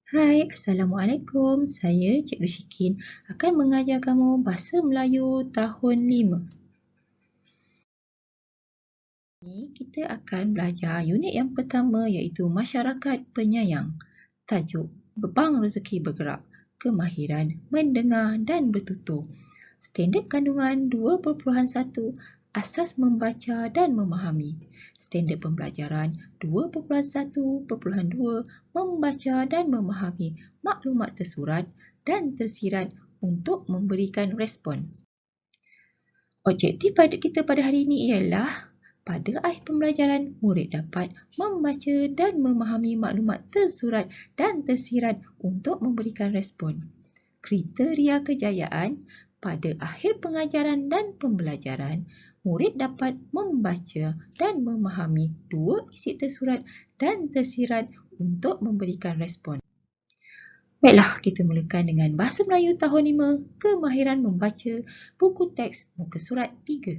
Hai, Assalamualaikum. Saya Cikgu Syikin akan mengajar kamu Bahasa Melayu tahun 5. Ini kita akan belajar unit yang pertama iaitu Masyarakat Penyayang. Tajuk Bank Rezeki Bergerak, Kemahiran Mendengar dan Bertutur. Standard kandungan 2.1, Asas Membaca dan Memahami. Standard pembelajaran 2.1.2, Membaca dan memahami maklumat tersurat dan tersirat untuk memberikan respons. Objektif kita pada hari ini ialah pada akhir pembelajaran, murid dapat membaca dan memahami maklumat tersurat dan tersirat untuk memberikan respon. Kriteria kejayaan pada akhir pengajaran dan pembelajaran, murid dapat membaca dan memahami dua isi tersurat dan tersirat untuk memberikan respon. Baiklah, kita mulakan dengan Bahasa Melayu tahun 5, Kemahiran Membaca, buku teks muka surat 3.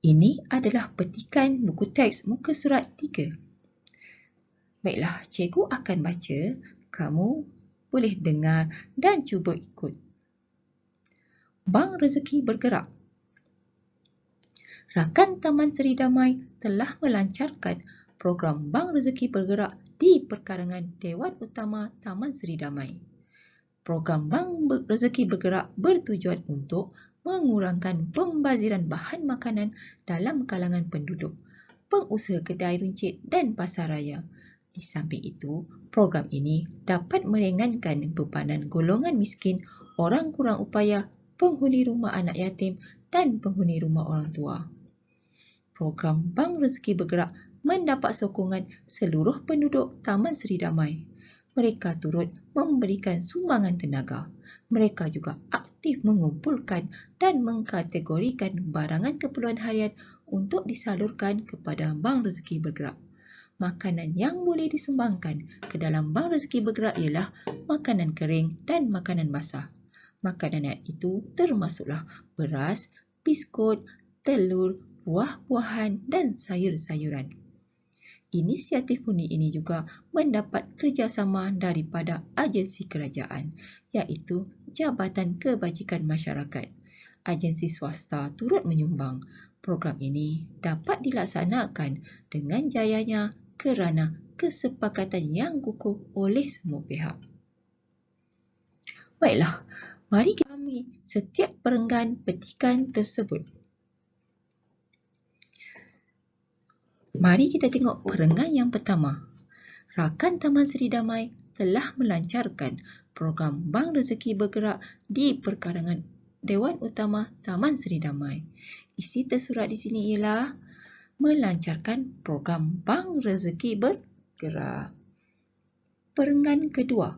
Ini adalah petikan buku teks muka surat 3. Baiklah, cikgu akan baca, kamu boleh dengar dan cuba ikut. Bank Rezeki Bergerak. Rakan Taman Seri Damai telah melancarkan program Bank Rezeki Bergerak di perkarangan Dewan Utama Taman Seri Damai. Program Bank Rezeki Bergerak bertujuan untuk mengurangkan pembaziran bahan makanan dalam kalangan penduduk, pengusaha kedai runcit dan pasaraya. Di samping itu, program ini dapat meringankan bebanan golongan miskin, orang kurang upaya, penghuni rumah anak yatim dan penghuni rumah orang tua. Program Bank Rezeki Bergerak mendapat sokongan seluruh penduduk Taman Seri Damai. Mereka turut memberikan sumbangan tenaga. Mereka juga aktif mengumpulkan dan mengkategorikan barangan keperluan harian untuk disalurkan kepada Bank Rezeki Bergerak. Makanan yang boleh disumbangkan ke dalam Bank Rezeki Bergerak ialah makanan kering dan makanan basah. Makanan itu termasuklah beras, biskut, telur, buah-buahan dan sayur-sayuran. Inisiatif unik ini juga mendapat kerjasama daripada agensi kerajaan, iaitu Jabatan Kebajikan Masyarakat. Agensi swasta turut menyumbang. Program ini dapat dilaksanakan dengan jayanya kerana kesepakatan yang kukuh oleh semua pihak. Baiklah, mari kita pahami setiap perenggan petikan tersebut. Mari kita tengok perenggan yang pertama. Rakan Taman Seri Damai telah melancarkan program Bank Rezeki Bergerak di perkarangan Dewan Utama Taman Seri Damai. Isi tersurat di sini ialah melancarkan program Bank Rezeki Bergerak. Perenggan kedua.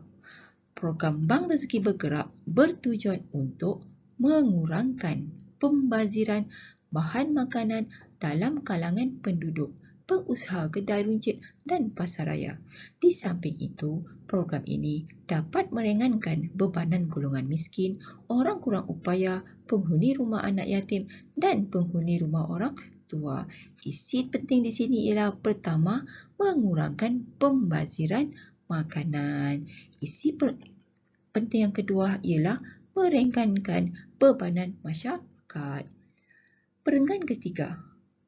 Program Bank Rezeki Bergerak bertujuan untuk mengurangkan pembaziran bahan makanan dalam kalangan penduduk, pengusaha kedai runcit dan pasaraya. Di samping itu, program ini dapat meringankan bebanan golongan miskin, orang kurang upaya, penghuni rumah anak yatim dan penghuni rumah orang tua. Isi penting di sini ialah pertama, mengurangkan pembaziran makanan. Isi penting yang kedua ialah meringankan bebanan masyarakat. Perenggan ketiga.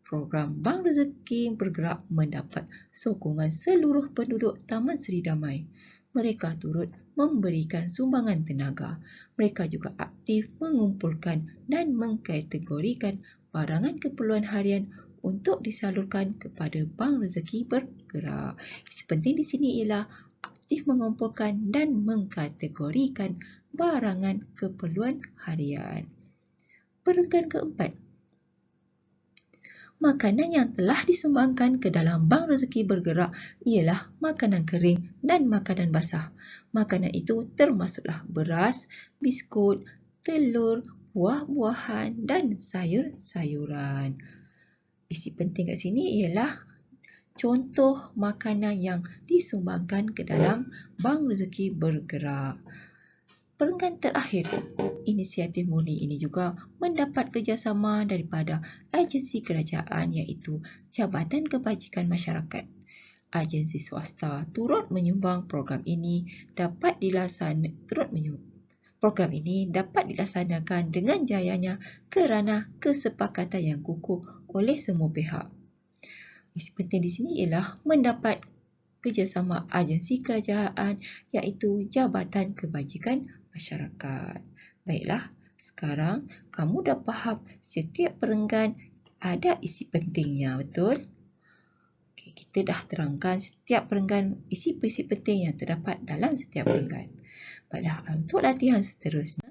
Program Bank Rezeki Bergerak mendapat sokongan seluruh penduduk Taman Seri Damai. Mereka turut memberikan sumbangan tenaga. Mereka juga aktif mengumpulkan dan mengkategorikan barangan keperluan harian untuk disalurkan kepada Bank Rezeki Bergerak. Penting di sini ialah aktif mengumpulkan dan mengkategorikan barangan keperluan harian. Perenggan keempat. Makanan yang telah disumbangkan ke dalam Bank Rezeki Bergerak ialah makanan kering dan makanan basah. Makanan itu termasuklah beras, biskut, telur, buah-buahan dan sayur-sayuran. Isi penting kat sini ialah contoh makanan yang disumbangkan ke dalam Bank Rezeki Bergerak. Perenggan terakhir, inisiatif murni ini juga mendapat kerjasama daripada agensi kerajaan iaitu Jabatan Kebajikan Masyarakat. agensi swasta turut menyumbang program ini dapat dilaksanakan dengan jayanya kerana kesepakatan yang kukuh oleh semua pihak. Misi penting di sini ialah mendapat kerjasama agensi kerajaan iaitu Jabatan Kebajikan Masyarakat. Baiklah, sekarang kamu dah faham setiap perenggan ada isi pentingnya, betul? Okey, kita dah terangkan setiap perenggan, isi penting yang terdapat dalam setiap perenggan. Baiklah, untuk latihan seterusnya.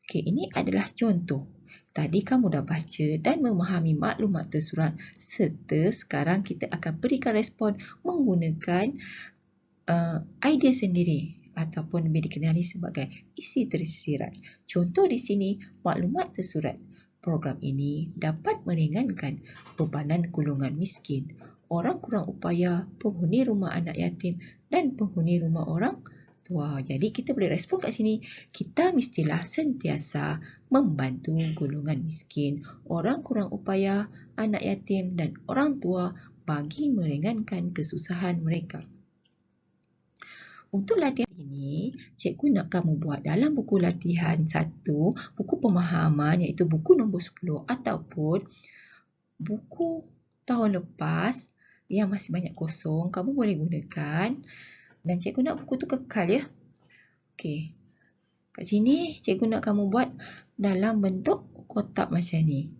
Okey, ini adalah contoh. Tadi kamu dah baca dan memahami maklumat tersurat serta sekarang kita akan berikan respon menggunakan idea sendiri ataupun lebih dikenali sebagai isi tersirat. Contoh di sini, maklumat tersurat. Program ini dapat meringankan bebanan golongan miskin, orang kurang upaya, penghuni rumah anak yatim dan penghuni rumah orang tua. Jadi kita boleh respon kat sini, kita mestilah sentiasa membantu golongan miskin, orang kurang upaya, anak yatim dan orang tua bagi meringankan kesusahan mereka. Untuk latihan ini, cikgu nak kamu buat dalam buku latihan 1, buku pemahaman iaitu buku nombor 10 ataupun buku tahun lepas yang masih banyak kosong, kamu boleh gunakan dan cikgu nak buku tu kekal ya. Okey. Kat sini cikgu nak kamu buat dalam bentuk kotak macam ni.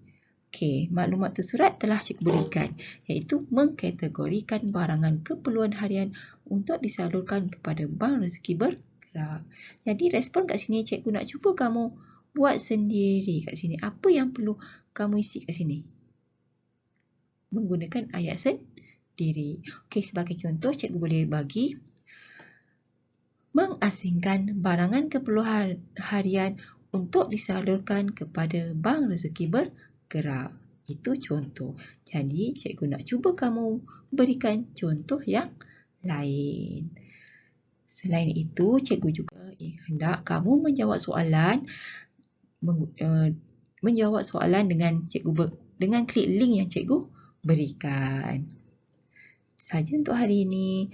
Okey, maklumat tersurat telah cikgu berikan iaitu mengkategorikan barangan keperluan harian untuk disalurkan kepada Bank Rezeki Bergerak. Jadi respon kat sini cikgu nak cuba kamu buat sendiri kat sini. Apa yang perlu kamu isi kat sini? Menggunakan ayat sendiri. Okey, sebagai contoh cikgu boleh bagi mengasingkan barangan keperluan harian untuk disalurkan kepada Bank Rezeki Bergerak. Itu contoh. Jadi, cikgu nak cuba kamu berikan contoh yang lain. Selain itu, cikgu juga hendak kamu menjawab soalan dengan klik link yang cikgu berikan. Saja untuk hari ini.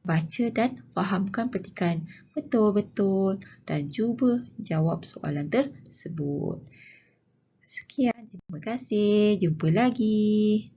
Baca dan fahamkan petikan betul-betul dan cuba jawab soalan tersebut. Sekian, terima kasih. Jumpa lagi.